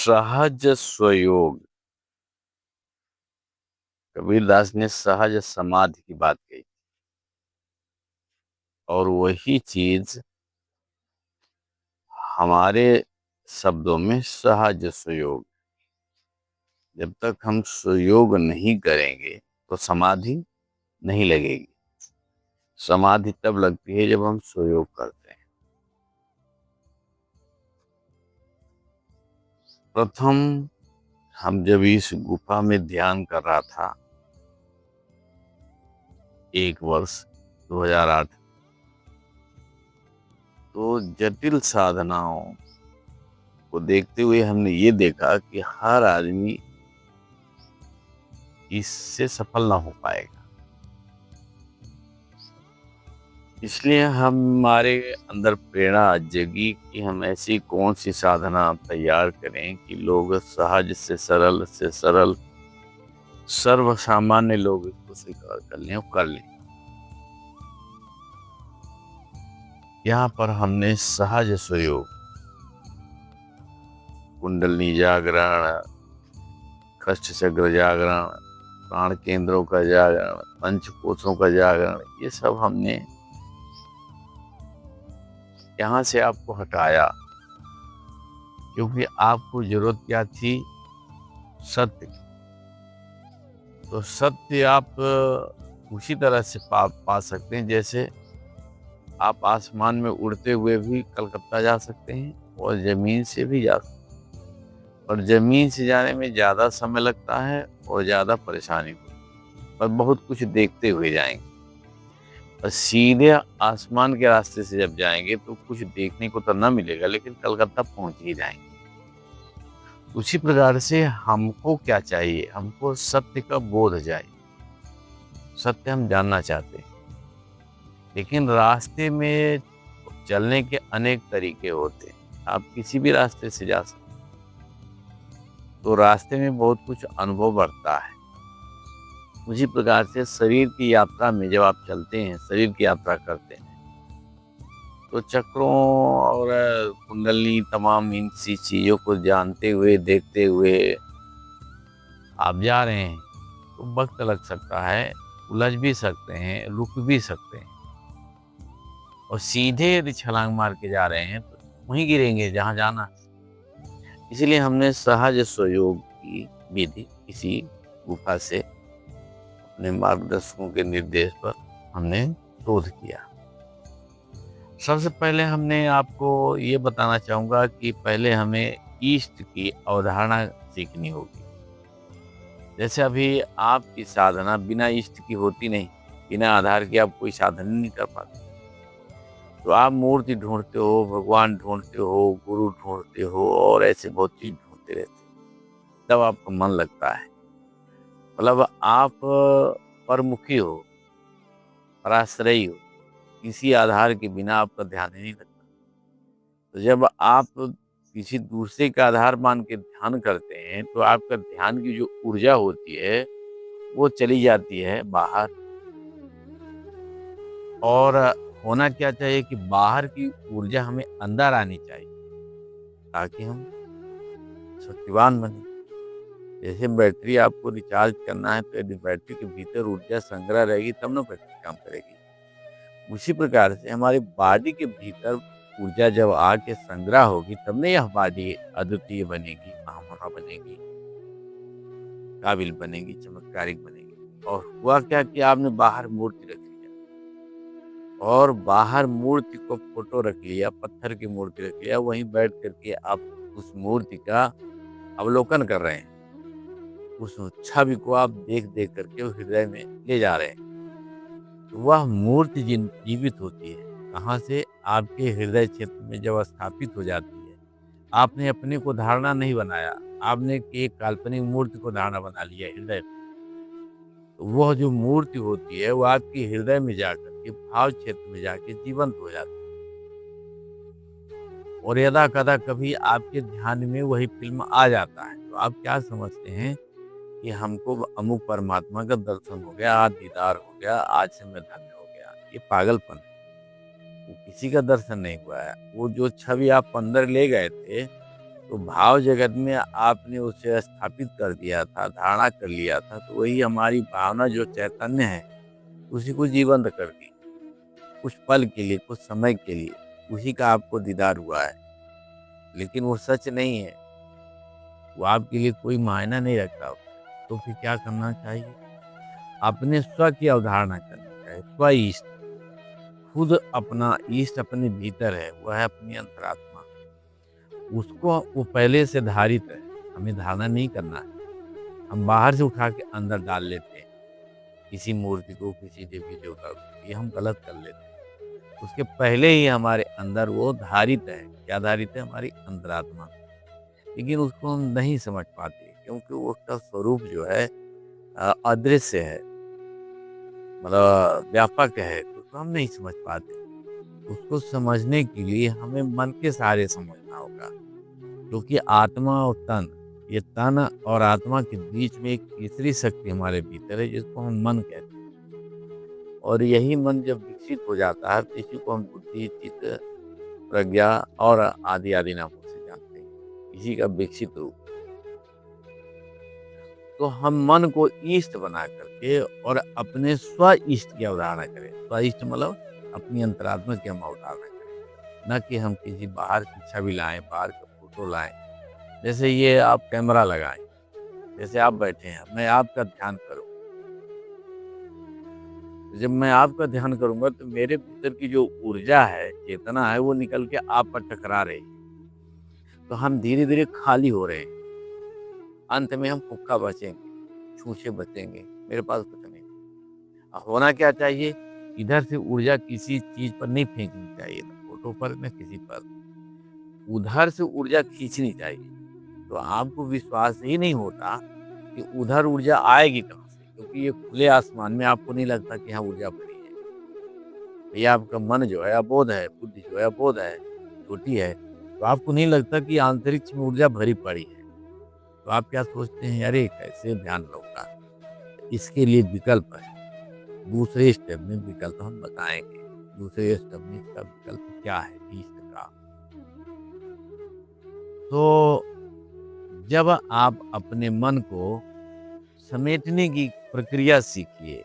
सहज स्वयोग। कबीरदास ने सहज समाधि की बात कही और वही चीज हमारे शब्दों में सहज स्वयोग। जब तक हम स्वयोग नहीं करेंगे तो समाधि नहीं लगेगी। समाधि तब लगती है जब हम स्वयोग करते हैं। प्रथम हम जब इस गुफा में ध्यान कर रहा था, एक वर्ष 2008, तो जटिल साधनाओं को देखते हुए हमने ये देखा कि हर आदमी इससे सफल ना हो पाएगा। इसलिए हमारे अंदर प्रेरणा जगी कि हम ऐसी कौन सी साधना तैयार करें कि लोग सहज से सरल सर्व सामान्य लोग इसको स्वीकार कर लें और कर लें। यहाँ पर हमने सहज स्वयोग, कुंडलनी जागरण, कष्ट चक्र जागरण, प्राण केंद्रों का जागरण, पंचकोशों का जागरण, ये सब हमने यहाँ से आपको हटाया, क्योंकि आपको जरूरत क्या थी? सत्य की। तो सत्य आप उसी तरह से पा सकते हैं जैसे आप आसमान में उड़ते हुए भी कलकत्ता जा सकते हैं और जमीन से भी जा सकते हैं। और जमीन से जाने में ज़्यादा समय लगता है और ज़्यादा परेशानी होती है, पर बहुत कुछ देखते हुए जाएंगे। और सीधे आसमान के रास्ते से जब जाएंगे तो कुछ देखने को तो ना मिलेगा, लेकिन कलकत्ता पहुंच ही जाएंगे। उसी प्रकार से हमको क्या चाहिए? हमको सत्य का बोध चाहिए। सत्य हम जानना चाहते हैं, लेकिन रास्ते में चलने के अनेक तरीके होते हैं। आप किसी भी रास्ते से जा सकते हैं, तो रास्ते में बहुत कुछ अनुभव बढ़ता है। उसी प्रकार से शरीर की यात्रा में जब आप चलते हैं, शरीर की यात्रा करते हैं, तो चक्रों और कुंडली तमाम इन सी चीजों को जानते हुए देखते हुए आप जा रहे हैं, तो वक्त लग सकता है, उलझ भी सकते हैं, रुक भी सकते हैं। और सीधे यदि छलांग मार के जा रहे हैं तो वहीं गिरेंगे जहां जाना है। इसलिए हमने सहज स्वयोग की विधि इसी गुफा से अपने मार्गदर्शकों के निर्देश पर हमने शोध किया। सबसे पहले हमने आपको ये बताना चाहूंगा कि पहले हमें ईष्ट की अवधारणा सीखनी होगी। जैसे अभी आपकी साधना बिना इष्ट की होती नहीं, बिना आधार के आप कोई साधना नहीं कर पाते। तो आप मूर्ति ढूंढते हो, भगवान ढूंढते हो, गुरु ढूंढते हो और ऐसे बहुत चीज ढूंढते रहते हो, तब आपका मन लगता है। मतलब आप परमुखी हो, पराश्रयी हो, किसी आधार के बिना आपका ध्यान ही नहीं लगता। तो जब आप किसी दूसरे का आधार मान के ध्यान करते हैं तो आपका ध्यान की जो ऊर्जा होती है वो चली जाती है बाहर। और होना क्या चाहिए कि बाहर की ऊर्जा हमें अंदर आनी चाहिए, ताकि हम शक्तिवान बने। जैसे बैटरी आपको रिचार्ज करना है, तो यदि बैटरी के भीतर ऊर्जा संग्रह रहेगी तब ना बैटरी काम करेगी। उसी प्रकार से हमारी बॉडी के भीतर ऊर्जा जब आके संग्रह होगी, तब ना यह बॉडी अद्वितीय बनेगी, महामना बनेगी, काबिल बनेगी, चमत्कारिक बनेगी। और हुआ क्या कि आपने बाहर मूर्ति रख लिया, और बाहर मूर्ति को फोटो रख लिया, पत्थर की मूर्ति रख लिया, वहीं बैठ करके आप उस मूर्ति का अवलोकन कर रहे हैं। उस छवि को आप देख देख करके हृदय में ले जा रहे हैं। तो वह मूर्ति जीवित होती है। कहाँ से? आपके हृदय क्षेत्र में जब स्थापित हो जाती है। आपने अपने को धारणा नहीं बनाया, आपने एक काल्पनिक मूर्ति को धारणा बना लिया हृदय में। तो वह जो मूर्ति होती है वो आपके हृदय में जाकर के, भाव क्षेत्र में जाके जीवंत हो जाती है। और यदा कदा कभी आपके ध्यान में वही फिल्म आ जाता है, तो आप क्या समझते हैं कि हमको अमुक परमात्मा का दर्शन हो गया, आज दीदार हो गया, आज से मैं धन्य हो गया। ये पागलपन है। वो किसी का दर्शन नहीं हुआ है। वो जो छवि आप अंदर ले गए थे, तो भाव जगत में आपने उसे स्थापित कर दिया था, धारणा कर लिया था, तो वही हमारी भावना जो चैतन्य है, उसी को जीवंत कर दी। कुछ पल के लिए, कुछ समय के लिए, उसी का आपको दीदार हुआ है। लेकिन वो सच नहीं है, वो आपके लिए कोई मायना नहीं रखता। तो फिर क्या करना चाहिए? अपने स्व की अवधारणा करनी चाहिए। स्व ईस्ट, खुद अपना ईस्ट अपने भीतर है, वह है अपनी अंतरात्मा। उसको वो पहले से धारित है, हमें धारणा नहीं करना है। हम बाहर से उठा के अंदर डाल लेते हैं, किसी मूर्ति को, किसी देवी देवता को, ये हम गलत कर लेते हैं। उसके पहले ही हमारे अंदर वो धारित है। क्या धारित है? हमारी अंतरात्मा। लेकिन उसको हम नहीं समझ पाते, क्योंकि वो उसका स्वरूप जो है अदृश्य है, मतलब व्यापक है, तो उसको हम नहीं समझ पाते। उसको समझने के लिए हमें मन के सहारे समझना होगा, क्योंकि आत्मा और तन, ये तन और आत्मा के बीच में एक तीसरी शक्ति हमारे भीतर है, जिसको हम मन कहते हैं। और यही मन जब विकसित हो जाता है, तो इसी को हम बुद्धि, चित्त, प्रज्ञा और आदि आदि नामों से जानते हैं, इसी का विकसित रूप। तो हम मन को ईष्ट बना करके और अपने स्व ईष्ट की अवधारणा करें। स्व ईष्ट मतलब अपनी अंतरात्मा की हम अवधारणा करें, न कि हम किसी बाहर की छवि लाएं, बाहर का फोटो लाएं। जैसे ये आप कैमरा लगाएं, जैसे आप बैठे हैं, मैं आपका ध्यान करूं। जब मैं आपका ध्यान करूंगा तो मेरे भीतर की जो ऊर्जा है, चेतना है, वो निकल के आप पर टकरा रही है। तो हम धीरे धीरे खाली हो रहे हैं। अंत में हम हुक्का बचेंगे, छूछे बचेंगे, मेरे पास कुछ नहीं। होना क्या चाहिए? इधर से ऊर्जा किसी चीज पर नहीं फेंकनी चाहिए, न फोटो पर, न किसी पर। उधर से ऊर्जा खींचनी चाहिए। तो आपको विश्वास ही नहीं होता कि उधर ऊर्जा आएगी कहाँ से, क्योंकि ये खुले आसमान में आपको नहीं लगता कि यहाँ ऊर्जा भरी है। भैया आपका मन जो है अबोध है, बुद्धि जो है अबोध है, छोटी है, तो आपको नहीं लगता कि अंतरिक्ष में ऊर्जा भरी पड़ी है। तो आप क्या सोचते हैं, अरे कैसे ध्यान रहूंगा? इसके लिए विकल्प है। दूसरे स्टेप में विकल्प हम बताएंगे। दूसरे स्टेप में इसका विकल्प क्या है, ईस्ट का। तो जब आप अपने मन को समेटने की प्रक्रिया सीखिए,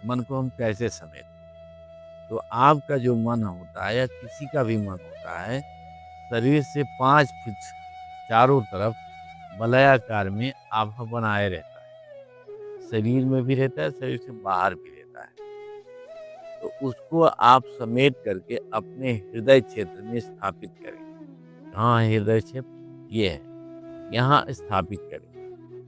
मन को हम कैसे समेटें, तो आपका जो मन होता है या किसी का भी मन होता है, शरीर से 5 फीट चारों तरफ वलयाकार में आभा बनाए रहता है। शरीर में भी रहता है, शरीर से बाहर भी रहता है। तो उसको आप समेट करके अपने हृदय क्षेत्र में स्थापित करें। हाँ, हृदय क्षेत्र ये है, यहाँ स्थापित करें।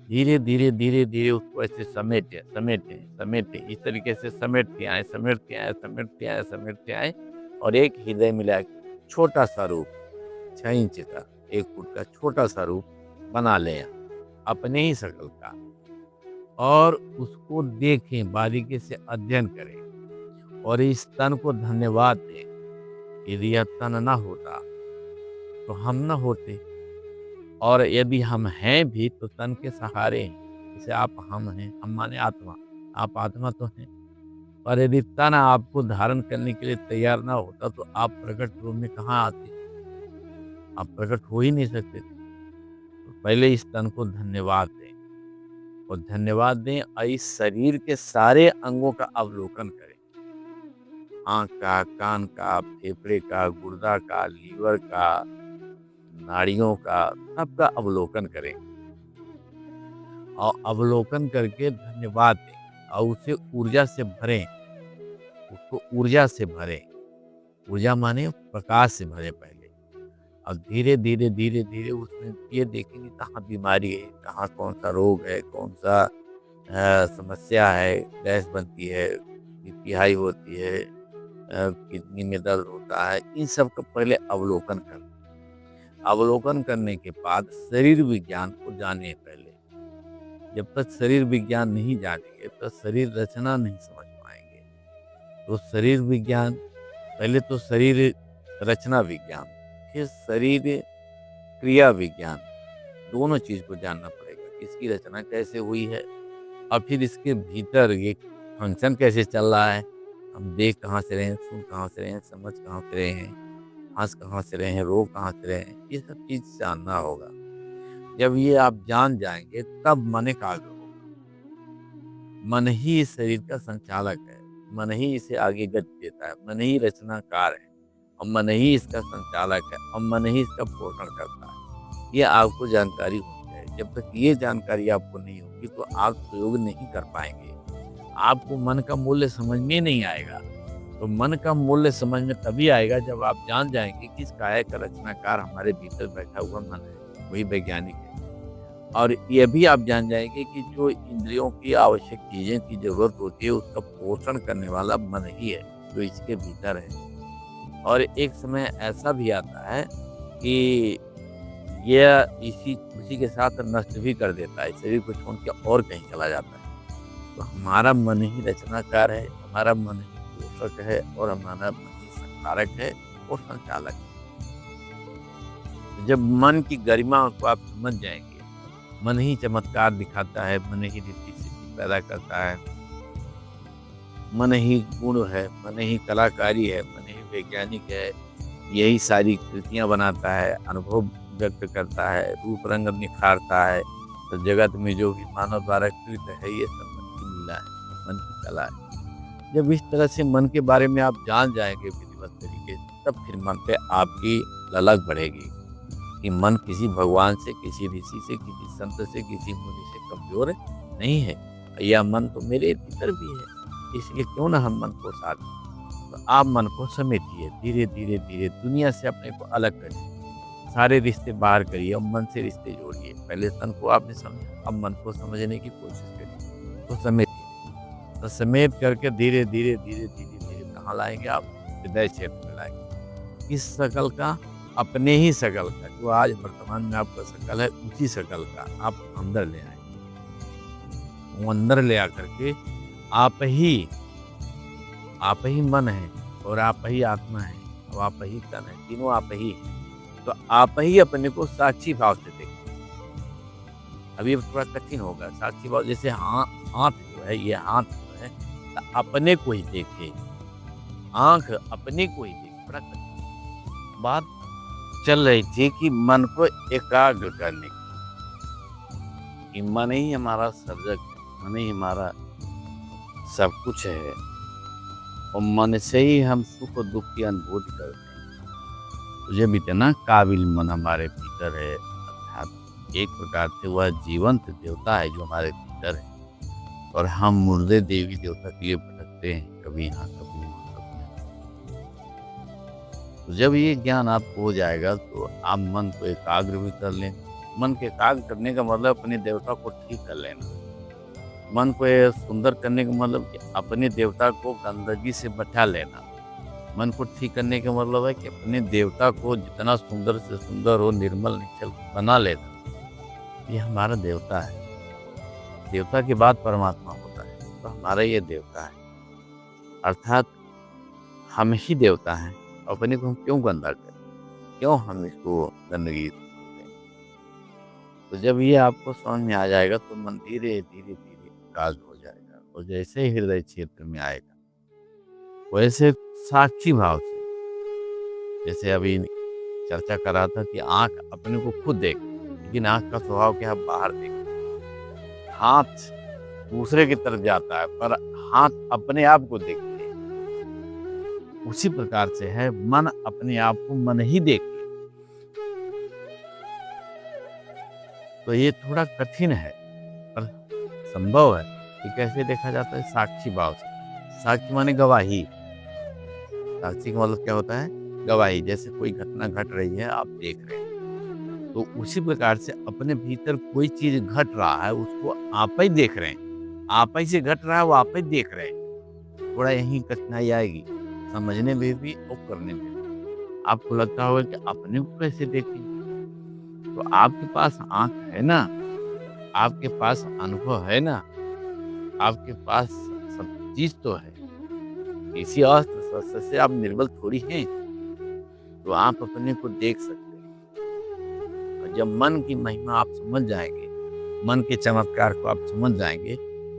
धीरे धीरे धीरे धीरे उसको ऐसे समेटे समेटे समेटे, इस तरीके से समेटते आए, समेटते आए, समेटते आए, समेटते आए, और एक हृदय मिला के छोटा सा रूप, 6 इंच का, 1 फुट का छोटा सा रूप बना लें अपने ही शकल का, और उसको देखें, बारीकी से अध्ययन करें, और इस तन को धन्यवाद दें। यदि यह तन ना होता तो हम न होते, और यदि हम हैं भी तो तन के सहारे हैं। जैसे आप हम हैं, हम माने आत्मा, आप आत्मा तो हैं। पर यदि तन आपको धारण करने के लिए तैयार ना होता तो आप प्रकट रूप में कहाँ आते? आप प्रकट हो ही नहीं सकते थे। तो पहले इस तन को धन्यवाद दें, और धन्यवाद दें और इस शरीर के सारे अंगों का अवलोकन करें। आँख का, कान का, फेफड़े का, गुर्दा का, लीवर का, नाड़ियों का, सबका अवलोकन करें, और अवलोकन करके धन्यवाद दें, और उसे ऊर्जा से भरें। उसको ऊर्जा से भरें। ऊर्जा माने प्रकाश से भरें पहले। और धीरे धीरे धीरे धीरे उसमें ये देखेंगे कहाँ बीमारी है, कहाँ कौन सा रोग है, कौन सा समस्या है, गैस बनती है, बीपी हाई होती है, किडनी में दर्द होता है, इन सब का पहले अवलोकन करें। अवलोकन करने के बाद शरीर विज्ञान को जाने पहले। जब तक शरीर विज्ञान नहीं जानेंगे तो शरीर रचना नहीं समझ पाएंगे। तो शरीर विज्ञान, पहले तो शरीर रचना विज्ञान, फिर शरीर क्रिया विज्ञान, दोनों चीज को जानना पड़ेगा। इसकी रचना कैसे हुई है, और फिर इसके भीतर ये फंक्शन कैसे चल रहा है। हम देख कहाँ से रहे हैं, सुन कहाँ से रहे हैं, समझ कहाँ से रहे हैं, हंस कहाँ से रहे हैं, रो कहाँ से रहे हैं, ये सब चीज जानना होगा। जब ये आप जान जाएंगे तब मन एकाग्र होगा। मन ही इस शरीर का संचालक है, मन ही इसे आगे गति देता है, मन ही रचनाकार है और मन ही इसका संचालक है और मन ही इसका पोषण करता है। ये आपको जानकारी होनी चाहिए। जब तक ये जानकारी आपको नहीं होगी तो आप प्रयोग नहीं कर पाएंगे। आपको मन का मूल्य समझ में नहीं आएगा। तो मन का मूल्य समझ में तभी आएगा जब आप जान जाएंगे कि इस काया का रचनाकार हमारे भीतर बैठा हुआ मन है, वही वैज्ञानिक है। और ये भी आप जान जाएंगे कि जो इंद्रियों की आवश्यक चीजें की जरूरत होती है उसका पोषण करने वाला मन ही है, जो इसके भीतर है। और एक समय ऐसा भी आता है कि यह इसी उसी के साथ नष्ट भी कर देता है, शरीर को छोड़ के और कहीं चला जाता है। तो हमारा मन ही रचनाकार है, हमारा मन ही पोषक है और हमारा मन ही संहारक है और संचालक है। जब मन की गरिमा को आप समझ जाएंगे, मन ही चमत्कार दिखाता है, मन ही रीति सिद्धि पैदा करता है, मन ही गुण है, मन ही कलाकारी है, मन ही वैज्ञानिक है, यही सारी कृतियां बनाता है, अनुभव व्यक्त करता है, रूप रंग निखारता है। तो जगत में जो भी मानव द्वारा कृत है ये सब मन की लीला है, मन की कला है। जब इस तरह से मन के बारे में आप जान जाएंगे विधिवत तरीके से, तब फिर मन पे आपकी ललक बढ़ेगी कि मन किसी भगवान से, किसी ऋषि से, किसी संत से, किसी मुनि से कमजोर नहीं है। यह मन तो मेरे भीतर भी है, इसलिए क्यों ना हम मन को साथ दें। तो आप मन को समेटिए, धीरे धीरे धीरे दुनिया से अपने को अलग करिए, सारे रिश्ते बाहर करिए और मन से रिश्ते जोड़िए। पहले तन को आपने समझा, अब मन को समझने की कोशिश करिए। तो समेटिए, तो समेट करके धीरे धीरे धीरे धीरे धीरे कहाँ लाएंगे आप? हृदय क्षेत्र में लाएंगे। इस शकल का, अपने ही शकल का, जो आज वर्तमान में आपका शकल है उसी शकल का आप अंदर ले आएंगे। वो अंदर ले आकर के आप ही मन है और आप ही आत्मा है और आप ही तन है, तीनों आप ही है। तो आप ही अपने को साक्षी भाव से देखें। अभी थोड़ा कठिन होगा साक्षी भाव, जैसे हाथ जो है, ये हाथ जो है तो अपने को ही देखे, आंख अपने को ही देखे। बड़ा कठिन बात चल रही थी कि मन को एकाग्र करने की, कि मन ही हमारा सर्जक है, मन ही हमारा सब कुछ है और मन से ही हम सुख और दुख की अनुभूति करते हैं। तो जब इतना काबिल मन हमारे भीतर है, अर्थात एक प्रकार से वह जीवंत देवता है जो हमारे भीतर है, और हम मुर्दे देवी देवता के लिए भटकते हैं, कभी यहाँ कभी वहाँ कभी यहाँ। तो जब ये ज्ञान आपको हो जाएगा तो आप मन को एकाग्र भी कर लें। मन के एकाग्र करने का मतलब अपने देवता को ठीक कर लेना। मन को सुंदर करने का मतलब कि अपने देवता को गंदगी से बचा लेना। मन को ठीक करने का मतलब है कि अपने देवता को जितना सुंदर से सुंदर हो, निर्मल निश्चल बना लेना। ये हमारा देवता है। देवता के बाद परमात्मा होता है, तो हमारा ये देवता है, अर्थात हम ही देवता हैं। अपने को हम क्यों गंदा करें, क्यों हम इसको गंदगी दें? तो जब ये आपको समझ में आ जाएगा तो मन धीरे धीरे धीरे एकाग्र हो जाएगा, और जैसे ही हृदय क्षेत्र में आएगा वैसे साक्षी भाव से, जैसे अभी चर्चा कर रहा था कि आंख अपने को खुद देख, लेकिन आंख का स्वभाव क्या है? बाहर देख। हाथ दूसरे की तरफ जाता है पर हाथ अपने आप को देखते हैं। उसी प्रकार से है मन, अपने आप को मन ही देख। तो ये थोड़ा कठिन है पर संभव है। कि कैसे देखा जाता है? साक्षी भाव से। साक्षी माने गवाही। साक्षी का मतलब क्या होता है? गवाही। जैसे कोई घटना घट रही है, आप देख रहे हैं, तो उसी प्रकार से अपने भीतर कोई चीज घट रहा है, उसको आप ही देख रहे हैं। आप ही से घट रहा है, वो आप ही देख रहे हैं। थोड़ा यही कठिनाई आएगी समझने में भी और करने में भी। आपको लगता होगा कि अपने को कैसे देखें? तो आपके पास आंख है ना, आपके पास अनुभव है ना, आपके पास सब चीज तो है। इसी अस्त्र शस्त्र से आप निर्बल थोड़ी हैं। तो आप अपने को देख सकते हैं। और जब मन की महिमा आप समझ जाएंगे, मन के चमत्कार को आप समझ जाएंगे,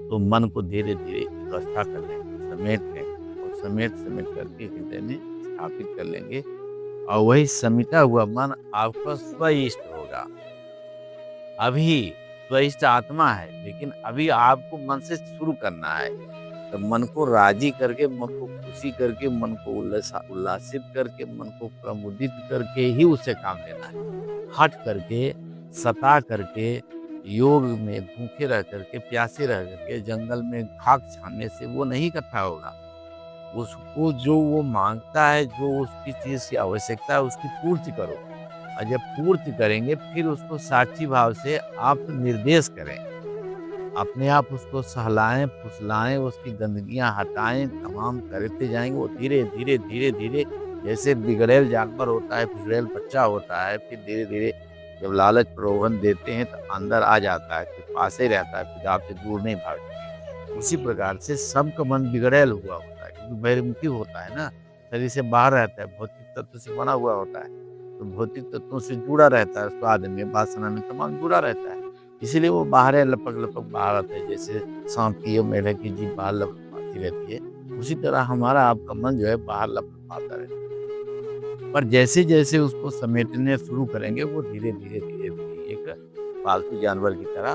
तो मन को धीरे धीरे व्यवस्था कर लेंगे, समेट लेंगे, और समेट समेट करके हृदय में स्थापित कर लेंगे। और वही समिटा हुआ मन आपका स्वइष्ट होगा। अभी त्वइष्ट आत्मा है, लेकिन अभी आपको मन से शुरू करना है। तो मन को राज़ी करके, मन को खुशी करके, मन को उल्लासित करके, मन को प्रमुदित करके ही उससे काम लेना है। हट करके, सता करके, योग में भूखे रह करके, प्यासे रह करके, जंगल में खाक छानने से वो नहीं इकट्ठा होगा। उसको जो वो माँगता है, जो उसकी चीज़ की आवश्यकता है, उसकी पूर्ति करो। और जब पूर्ति करेंगे, फिर उसको साक्षी भाव से आप निर्देश करें। अपने आप उसको सहलाएँ, फुसलाएँ, उसकी गंदगियाँ हटाएँ, तमाम करते जाएँगे। वो धीरे, धीरे, धीरे, धीरे जैसे बिगड़ैल जानवर होता है, बिगड़ैल बच्चा होता है, फिर धीरे-धीरे जब लालच प्रलोभन देते हैं तो अंदर आ जाता है, फिर पास ही रहता है, फिर आपसे दूर नहीं भागता। उसी प्रकार से सबका मन बिगड़ैल हुआ होता है, क्योंकि बहिर्मुखी होता है ना, शरीर से बाहर रहता है, भौतिक तत्व से बना हुआ होता है। तो भौतिक तत्वों से जुड़ा रहता है, स्वाद में, वासना में तमाम जुड़ा रहता है। इसीलिए वो बाहर है, लपक-लपक बाहर आता है, जैसे साँप की या मेढक की जीभ बाहर लपकती रहती है, उसी तरह हमारा आपका मन जो है बाहर लपलपाता रहता है। पर जैसे-जैसे उसको समेटने शुरू करेंगे, वो धीरे-धीरे, धीरे-धीरे एक पालतू जानवर की तरह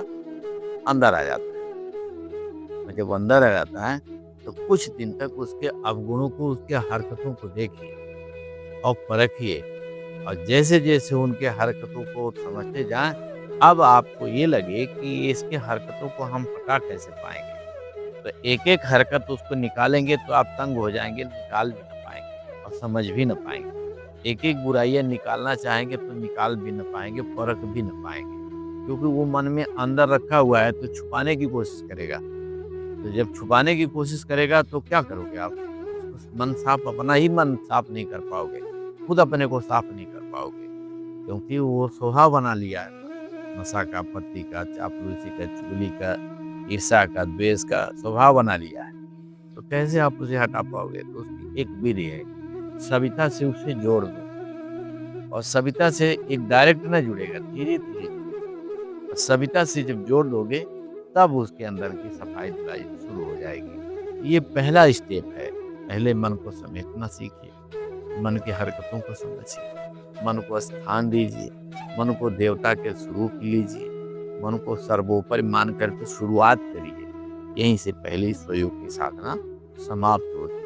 अंदर आ जाता है। और जब अंदर आ जाता है, तो कुछ दिन तक उसके अवगुणों को, उसकी हरकतों को देखिए और परखिए, और जैसे-जैसे उनके हरकतों को समझते जाएँ, अब आपको ये लगे कि इसकी हरकतों को हम पका कैसे पाएँगे? तो एक-एक हरकत उसको निकालेंगे तो आप तंग हो जाएँगे, निकाल भी ना पाएँगे और समझ भी ना पाएँगे। एक-एक बुराइयाँ निकालना चाहेंगे तो निकाल भी ना पाएँगे, परख भी ना पाएँगे। क्योंकि वो मन में अंदर रखा हुआ है तो छुपाने की कोशिश करेगा। तो जब छुपाने की कोशिश करेगा तो क्या करोगे आप? उसको मन साफ, अपना ही मन साफ नहीं कर पाओगे, खुद अपने को साफ नहीं कर पाओगे। क्योंकि वो स्वभाव बना लिया है नशा का, पत्ती का, चापलूसी का, चुगली का, ईर्ष्या का, द्वेष का स्वभाव बना लिया है। तो कैसे आप उसे हटा पाओगे? तो उसकी एक विधि है, सविता से उसे जोड़ दो, और सविता से एक डायरेक्ट ना जुड़ेगा, धीरे-धीरे जुड़ेगा। और सविता से जब जोड़ दोगे, तब उसके अंदर की सफाई-धुलाई शुरू हो जाएगी। ये पहला स्टेप है। पहले मन को समेटना सीखिए, मन की हरकतों को समझिए, मन को स्थान दीजिए, मन को देवता के स्वरूप लीजिए, मन को सर्वोपरि मान कर के शुरुआत करिए। यहीं से पहली स्वयोग की साधना समाप्त होती है।